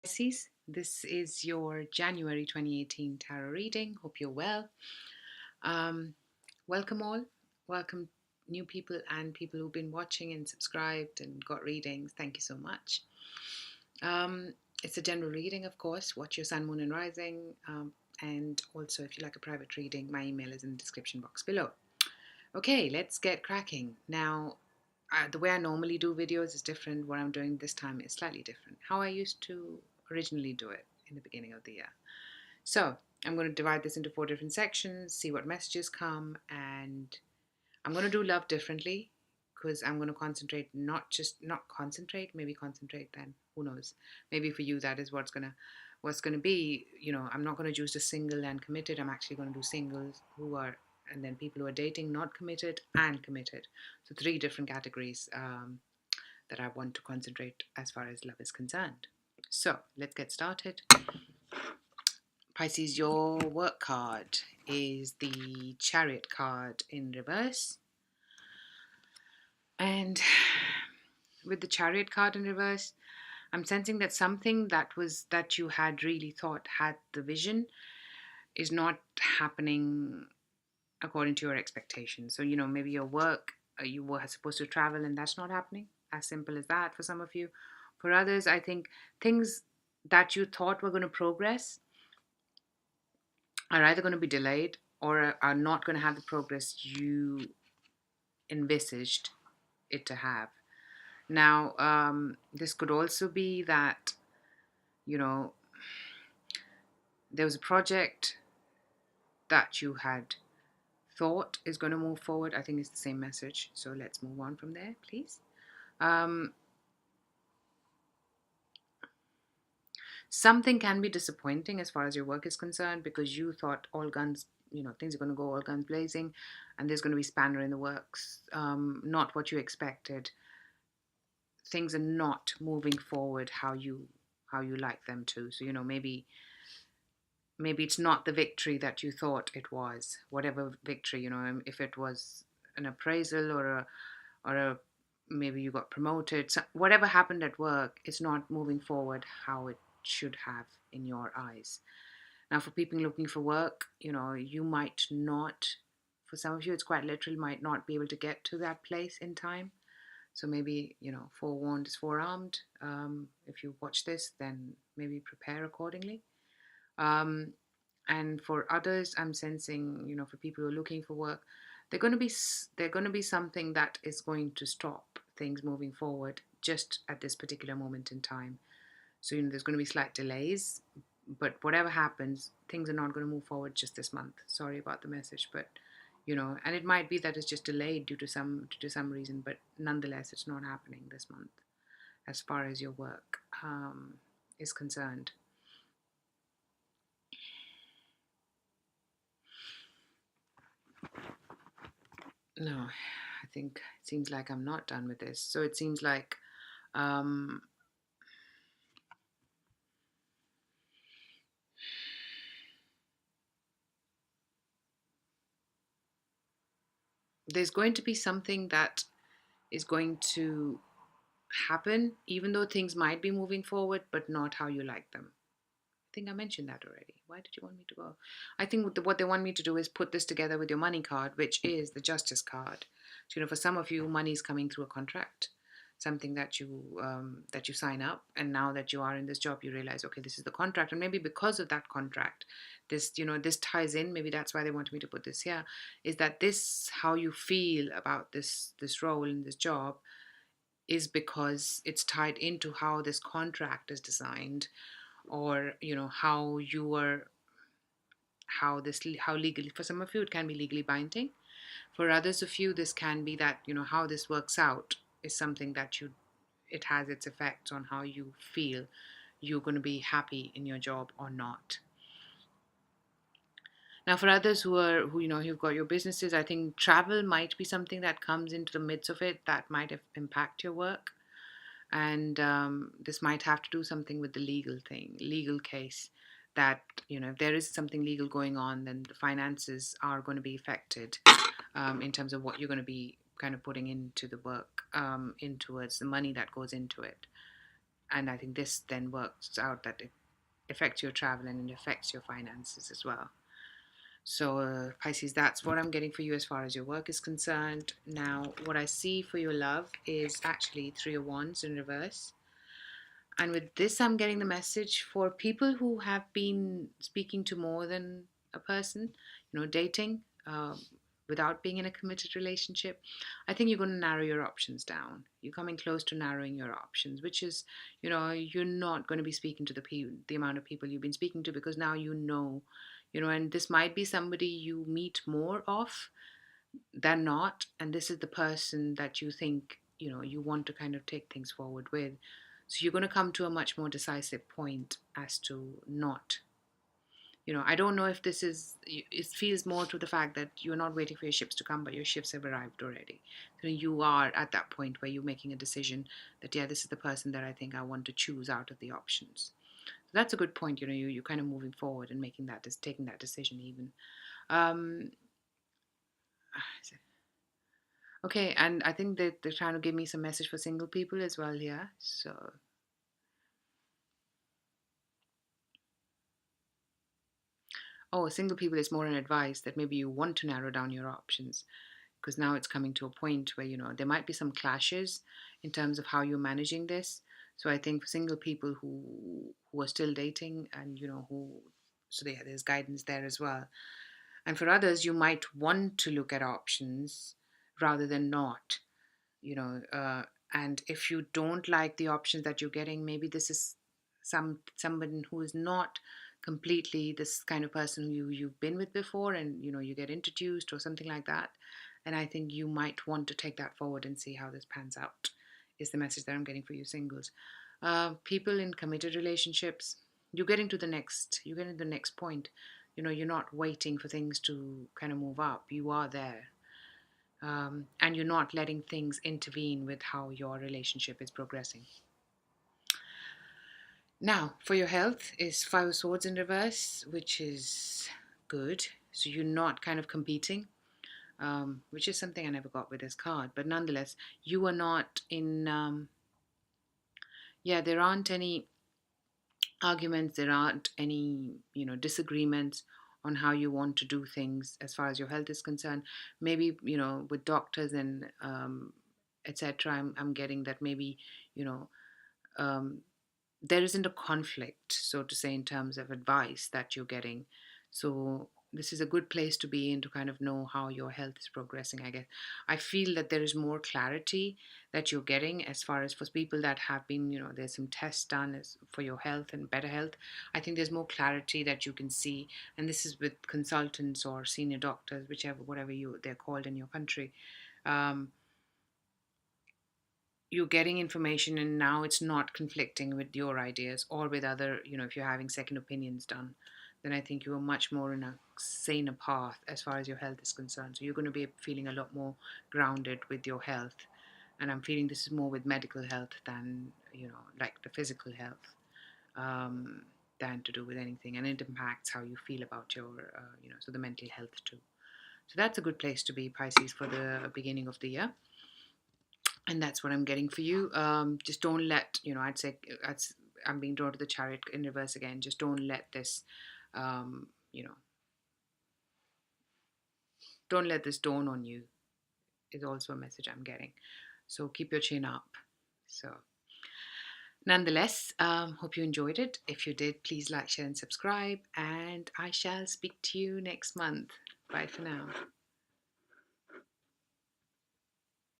Pisces, this is your January 2018 tarot reading. Hope you're well. Um, Welcome all. Welcome new people and people who've been watching and subscribed and got readings. Thank you so much. Um, it's a general reading, of course. Watch your sun, moon, and rising. And also, if you like a private reading, my email is in the description box below. Okay, let's get cracking. Now, the way I normally do videos is different. What I'm doing this time is slightly different. How I used to originally do it in the beginning of the year. So I'm going to divide this into 4 different sections, see what messages come, and I'm going to do love differently because I'm going to concentrate, not concentrate, maybe concentrate then, who knows. Maybe for you that is what's going to be, I'm not going to choose the single and committed. I'm actually going to do singles and then people who are dating, not committed, and committed. So 3 different categories that I want to concentrate as far as love is concerned. So let's get started. Pisces, your work card is the Chariot card in reverse. And with the Chariot card in reverse, I'm sensing that something that you had really thought had the vision is not happening according to your expectations. So, maybe your work, you were supposed to travel and that's not happening. As simple as that for some of you. For others, I think things that you thought were going to progress are either going to be delayed or are not going to have the progress you envisaged it to have. Now, this could also be that, you know, there was a project that you had thought is going to move forward. I think it's the same message. So let's move on from there, please. Something can be disappointing as far as your work is concerned because you thought all guns, things are going to go all guns blazing and there's going to be spanner in the works. Not what you expected. Things are not moving forward how you like them to. So, maybe it's not the victory that you thought it was. Whatever victory, if it was an appraisal or a maybe you got promoted. So whatever happened at work, it's not moving forward how it should have in your eyes. Now, for people looking for work, you might not, for some of you, it's quite literal, might not be able to get to that place in time. So maybe, forewarned is forearmed. If you watch this, then maybe prepare accordingly. Um, and for others, I'm sensing, for people who are looking for work, they're going to be something that is going to stop things moving forward just at this particular moment in time. So, there's going to be slight delays, but whatever happens, things are not going to move forward just this month. Sorry about the message, but and it might be that it's just delayed due to some reason, but nonetheless, it's not happening this month as far as your work is concerned. No, I think it seems like I'm not done with this. So it seems like um, there's going to be something that is going to happen, even though things might be moving forward, but not how you like them. I think I mentioned that already. Why did you want me to go? I think what they want me to do is put this together with your money card, which is the Justice card. So, for some of you, money is coming through a contract, something that you sign up, and now that you are in this job, you realize, okay, this is the contract, and maybe because of that contract, this ties in. Maybe that's why they wanted me to put this here. Is that this how you feel about this role in this job? Is because it's tied into how this contract is designed, or how legally, for some of you it can be legally binding. For others of you, this can be that how this works out is something that it has its effects on how you feel you're going to be happy in your job or not. Now, for others who've got your businesses, I think travel might be something that comes into the midst of it that might impact your work. And this might have to do something with the legal case, that if there is something legal going on, then the finances are going to be affected in terms of what you're going to be kind of putting into the work, in towards the money that goes into it. And I think this then works out that it affects your travel and it affects your finances as well. So, Pisces, that's what I'm getting for you as far as your work is concerned. Now, what I see for your love is actually Three of Wands in reverse. And with this, I'm getting the message for people who have been speaking to more than a person, dating without being in a committed relationship. I think you're going to narrow your options down. You're coming close to narrowing your options, which is, you're not going to be speaking to the amount of people you've been speaking to, because now and this might be somebody you meet more of than not, and this is the person that you think you want to kind of take things forward with. So you're going to come to a much more decisive point as to not, I don't know if this is, it feels more to the fact that you're not waiting for your ships to come, but your ships have arrived already. So you are at that point where you're making a decision that, yeah, this is the person that I think I want to choose out of the options. So that's a good point. You're kind of moving forward and taking that decision even. um Okay, and I think that they're trying to give me some message for single people as well here. So, oh, single people is more an advice that maybe you want to narrow down your options, because now it's coming to a point where, there might be some clashes in terms of how you're managing this. So I think for single people who are still dating, and there's guidance there as well. And for others, you might want to look at options rather than not. you know uh, and if you don't like the options that you're getting, maybe this is someone who is not completely this kind of person who you've been with before, and you get introduced or something like that. And I think you might want to take that forward and see how this pans out, is the message that I'm getting for you singles. People in committed relationships, you're getting to the next point. You're not waiting for things to kind of move up, you are there. And you're not letting things intervene with how your relationship is progressing. Now, for your health, is Five of Swords in reverse, which is good. So you're not kind of competing, which is something I never got with this card. But nonetheless, you are not in. Yeah, there aren't any arguments. There aren't any disagreements on how you want to do things as far as your health is concerned. Maybe with doctors and etc. I'm getting that maybe you know um, there isn't a conflict, so to say, in terms of advice that you're getting. So this is a good place to be in to kind of know how your health is progressing, I guess. I feel that there is more clarity that you're getting as far as for people that have been, there's some tests done for your health and better health. I think there's more clarity that you can see, and this is with consultants or senior doctors, whatever they're called in your country. Um, you're getting information, and now it's not conflicting with your ideas or with other, if you're having second opinions done, then I think you are much more in a saner path as far as your health is concerned. So you're going to be feeling a lot more grounded with your health. And I'm feeling this is more with medical health than, like the physical health, um, than to do with anything. And it impacts how you feel about so the mental health too. So that's a good place to be, Pisces, for the beginning of the year. And that's what I'm getting for you. Just don't let, I'd say, I'm being drawn to the Chariot in reverse again. Just don't let this, um, you know, don't let this dawn on you, is also a message I'm getting. So keep your chin up. So, nonetheless, hope you enjoyed it. If you did, please like, share, and subscribe. And I shall speak to you next month. Bye for now.